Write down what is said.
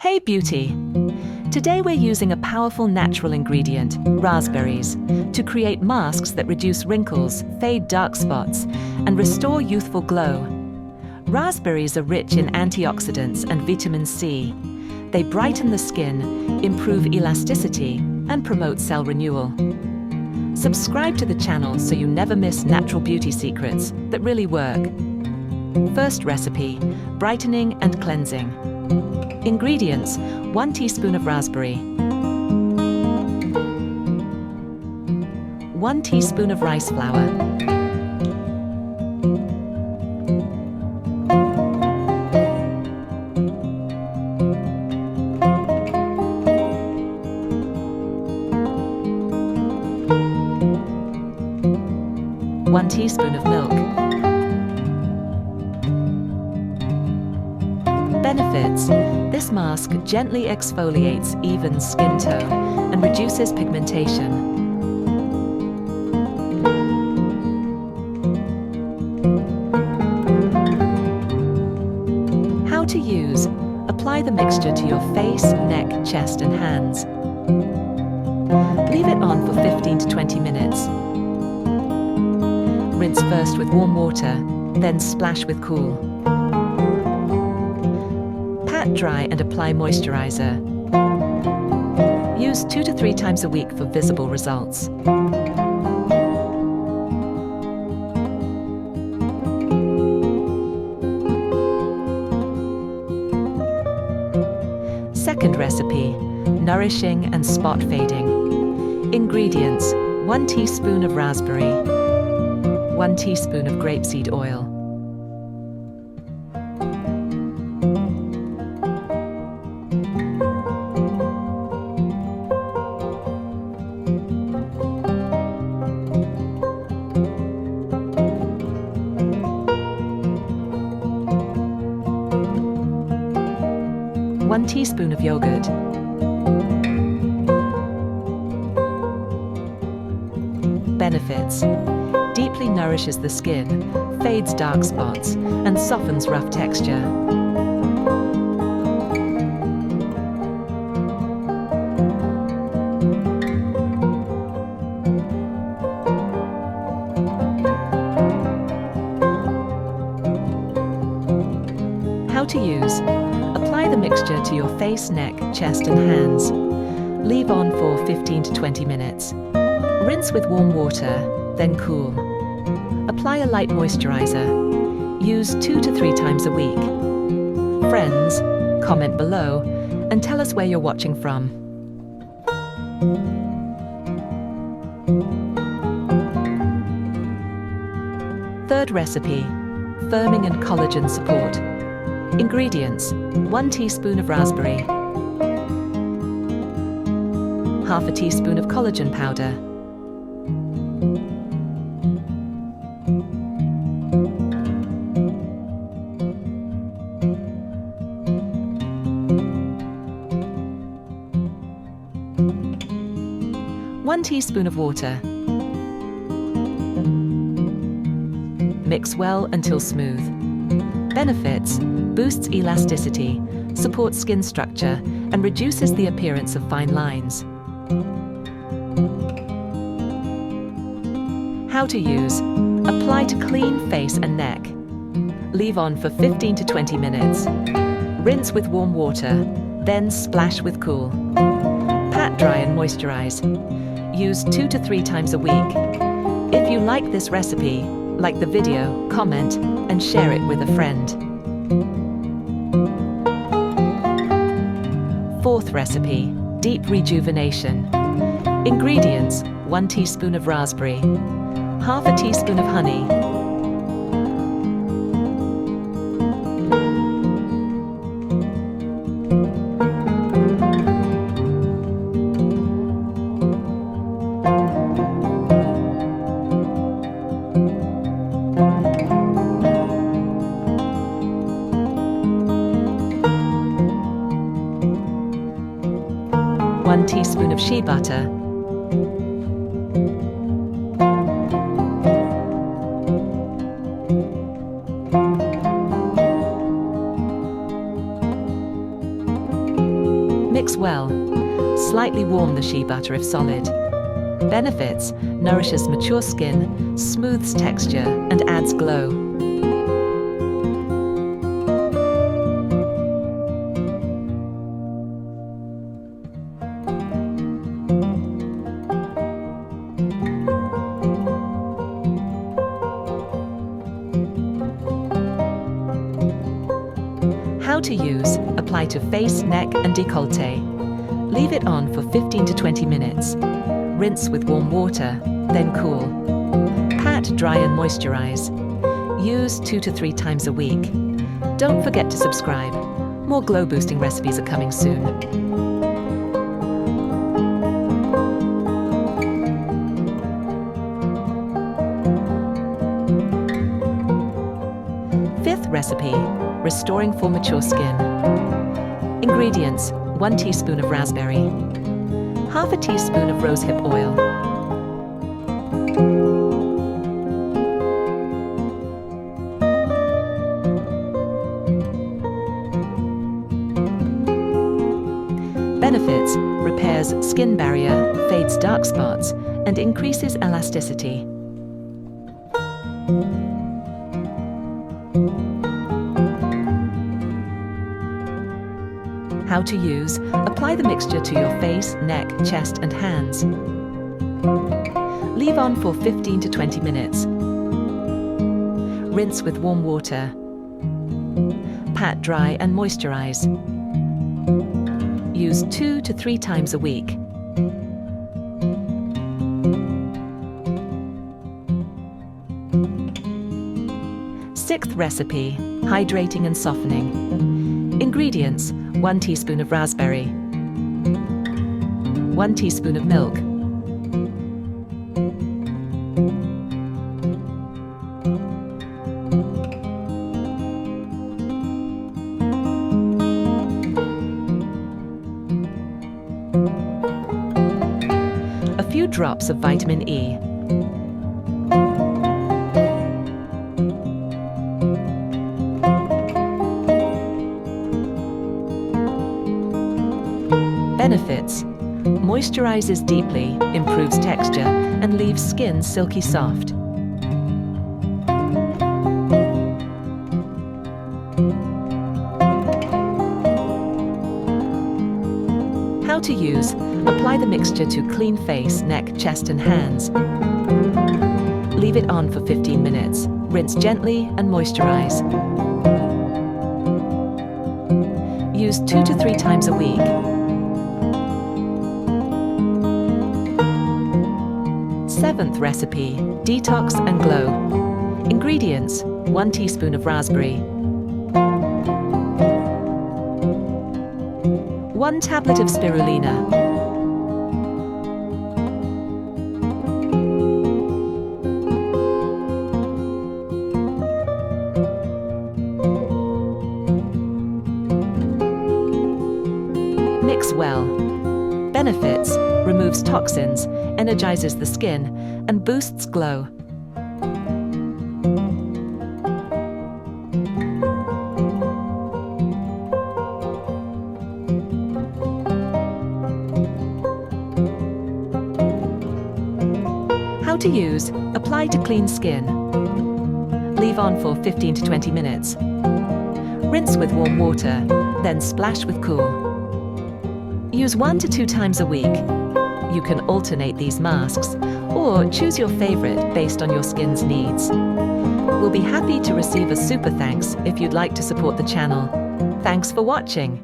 Hey beauty! Today we're using a powerful natural ingredient, raspberries, to create masks that reduce wrinkles, fade dark spots, and restore youthful glow. Raspberries are rich in antioxidants and vitamin C. They brighten the skin, improve elasticity, and promote cell renewal. Subscribe to the channel so you never miss natural beauty secrets that really work. First recipe, brightening and cleansing. Ingredients: 1 teaspoon of raspberry, 1 teaspoon of rice flour, 1 teaspoon of milk. Benefits: this mask gently exfoliates, evens skin tone, and reduces pigmentation. How to use: apply the mixture to your face, neck, chest, and hands. Leave it on for 15 to 20 minutes. Rinse first with warm water, then splash with cool. Pat dry and apply moisturizer. Use 2 to 3 times a week for visible results. Second recipe, nourishing and spot fading. Ingredients: 1 teaspoon of raspberry, 1 teaspoon of grapeseed oil, 1 teaspoon of yogurt, benefits: deeply nourishes the skin, fades dark spots, and softens rough texture. How to use: apply the mixture to your face, neck, chest, and hands. Leave on for 15 to 20 minutes. Rinse with warm water, then cool. Apply a light moisturizer. Use 2 to 3 times a week. Friends, comment below and tell us where you're watching from. Third recipe, firming and collagen support. Ingredients: 1 teaspoon of raspberry, half a teaspoon of collagen powder, 1 teaspoon of water. Mix well until smooth. Benefits: boosts elasticity, supports skin structure, and reduces the appearance of fine lines. How to use: apply to clean face and neck. Leave on for 15 to 20 minutes. Rinse with warm water, then splash with cool. Pat dry and moisturize. Use 2 to 3 times a week. If you like this recipe, like the video, comment, and share it with a friend. Fourth recipe, deep rejuvenation. Ingredients: 1 teaspoon of raspberry, half a teaspoon of honey, 1 teaspoon of shea butter, 1 Mix well. Slightly warm the shea butter if solid. Benefits: nourishes mature skin, smooths texture, and adds glow. How to use: apply to face, neck, and décolleté. Leave it on for 15 to 20 minutes. Rinse with warm water, then cool. Pat, dry, and moisturize. Use 2 to 3 times a week. Don't forget to subscribe. More glow-boosting recipes are coming soon. Fifth recipe: restoring for mature skin. Ingredients: 1 teaspoon of raspberry, half a teaspoon of rosehip oil, benefits: repairs skin barrier, fades dark spots, and increases elasticity. How to use: apply the mixture to your face, neck, chest, and hands. Leave on for 15 to 20 minutes. Rinse with warm water. Pat dry and moisturize. Use 2 to 3 times a week. Sixth recipe: hydrating and softening. Ingredients: 1 teaspoon of raspberry, 1 teaspoon of milk, a few drops of vitamin E, benefits: moisturizes deeply, improves texture, and leaves skin silky soft. How to use: apply the mixture to clean face, neck, chest, and hands. Leave it on for 15 minutes. Rinse gently and moisturize. Use 2 to 3 times a week. Seventh recipe: detox and glow. Ingredients: 1 teaspoon of raspberry, 1 tablet of spirulina, mix well. Benefits: removes toxins, energizes the skin, and boosts glow. How to use: apply to clean skin. Leave on for 15 to 20 minutes. Rinse with warm water, then splash with cool. Use 1 to 2 times a week. You can alternate these masks, or choose your favorite based on your skin's needs. We'll be happy to receive a super thanks if you'd like to support the channel. Thanks for watching.